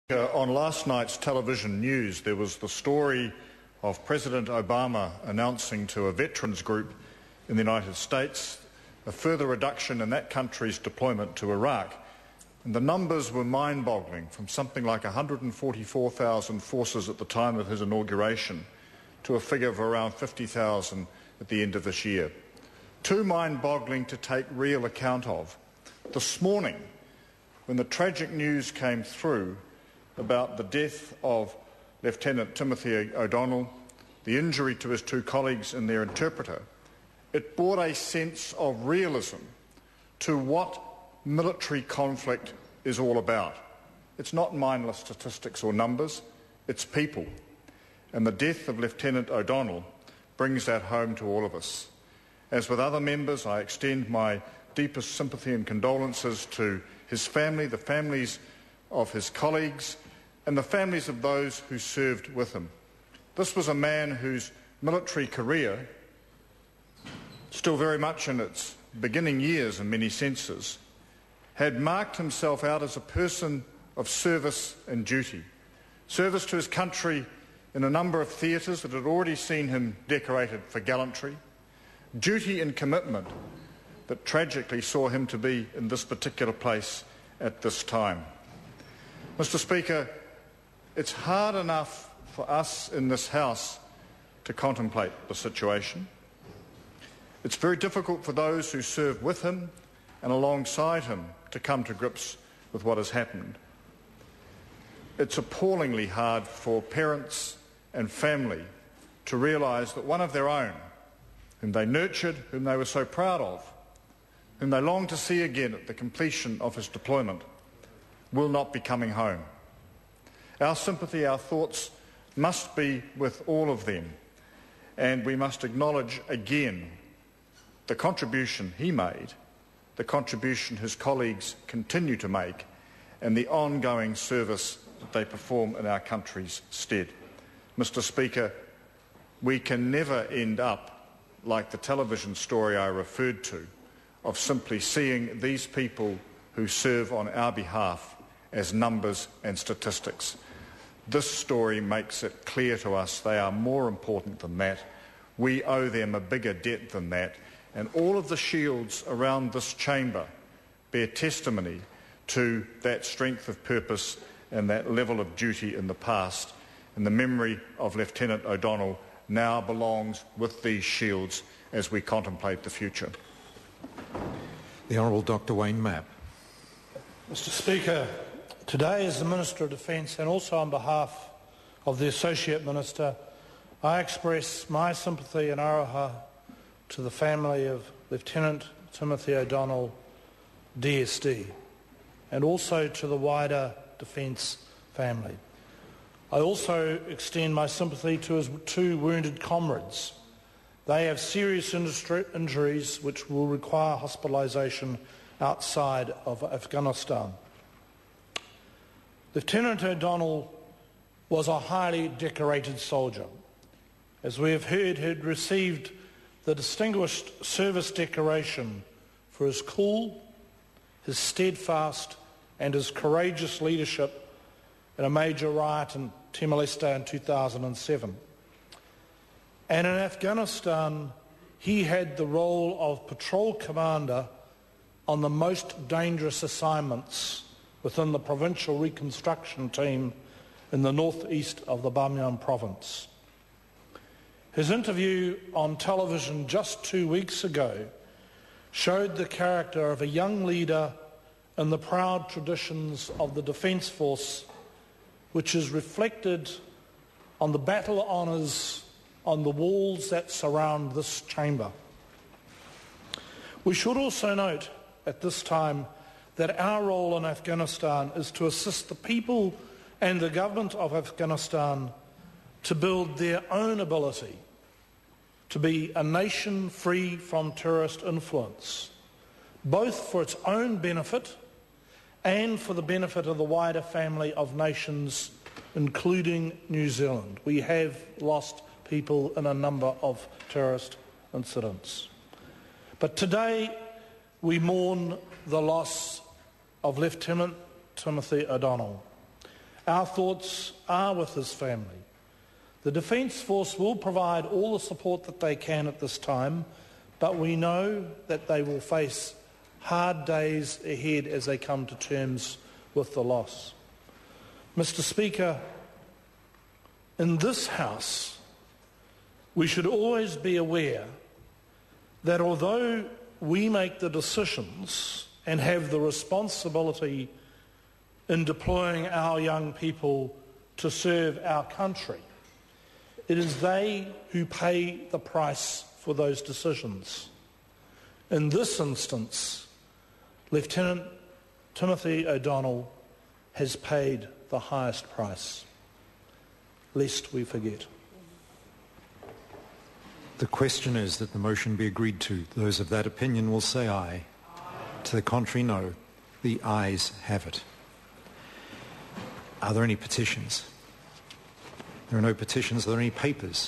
On last night's television news, there was the story of President Obama announcing to a veterans group in the United States a further reduction in that country's deployment to Iraq. And the numbers were mind-boggling, from something like 144,000 forces at the time of his inauguration to a figure of around 50,000 at the end of this year. Too mind-boggling to take real account of. This morning, when the tragic news came through about the death of Lieutenant Timothy O'Donnell, the injury to his two colleagues and their interpreter, it brought a sense of realism to what military conflict is all about. It's not mindless statistics or numbers, it's people. And the death of Lieutenant O'Donnell brings that home to all of us. As with other members, I extend my deepest sympathy and condolences to his family, the families of his colleagues, and the families of those who served with him. This was a man whose military career, still very much in its beginning years in many senses, had marked himself out as a person of service and duty. Service to his country in a number of theatres that had already seen him decorated for gallantry. Duty and commitment that tragically saw him to be in this particular place at this time. Mr. Speaker, it's hard enough for us in this House to contemplate the situation. It's very difficult for those who served with him and alongside him to come to grips with what has happened. It's appallingly hard for parents and family to realise that one of their own, whom they nurtured, whom they were so proud of, whom they longed to see again at the completion of his deployment, will not be coming home. Our sympathy, our thoughts must be with all of them, and we must acknowledge again the contribution he made, the contribution his colleagues continue to make, and the ongoing service that they perform in our country's stead. Mr. Speaker, we can never end up like the television story I referred to, of simply seeing these people who serve on our behalf as numbers and statistics. This story makes it clear to us they are more important than that. We owe them a bigger debt than that. And all of the shields around this chamber bear testimony to that strength of purpose and that level of duty in the past. And the memory of Lieutenant O'Donnell now belongs with these shields as we contemplate the future. The Honourable Dr. Wayne Mapp. Mr. Speaker, today as the Minister of Defence and also on behalf of the Associate Minister, I express my sympathy and aroha to the family of Lieutenant Timothy O'Donnell, DSD, and also to the wider Defence family. I also extend my sympathy to his two wounded comrades. They have serious injuries which will require hospitalisation outside of Afghanistan. Lieutenant O'Donnell was a highly decorated soldier. As we have heard, he had received the Distinguished Service Decoration for his cool, his steadfast and his courageous leadership in a major riot in Timor-Leste in 2007. And in Afghanistan, he had the role of patrol commander on the most dangerous assignments within the provincial reconstruction team in the northeast of the Bamyan province. His interview on television just 2 weeks ago showed the character of a young leader in the proud traditions of the Defence Force, which is reflected on the battle honours on the walls that surround this chamber. We should also note at this time that our role in Afghanistan is to assist the people and the government of Afghanistan to build their own ability to be a nation free from terrorist influence, both for its own benefit and for the benefit of the wider family of nations, including New Zealand. We have lost people in a number of terrorist incidents. But today we mourn the loss of Lieutenant Timothy O'Donnell, Our thoughts are with his family. The Defence Force will provide all the support that they can at this time, but we know that they will face hard days ahead as they come to terms with the loss. Mr. Speaker, in this House, we should always be aware that although we make the decisions and have the responsibility in deploying our young people to serve our country, it is they who pay the price for those decisions. In this instance, Lieutenant Timothy O'Donnell has paid the highest price, lest we forget. The question is that the motion be agreed to. Those of that opinion will say aye. To the contrary, no. The ayes have it. Are there any petitions? There are no petitions. Are there any papers?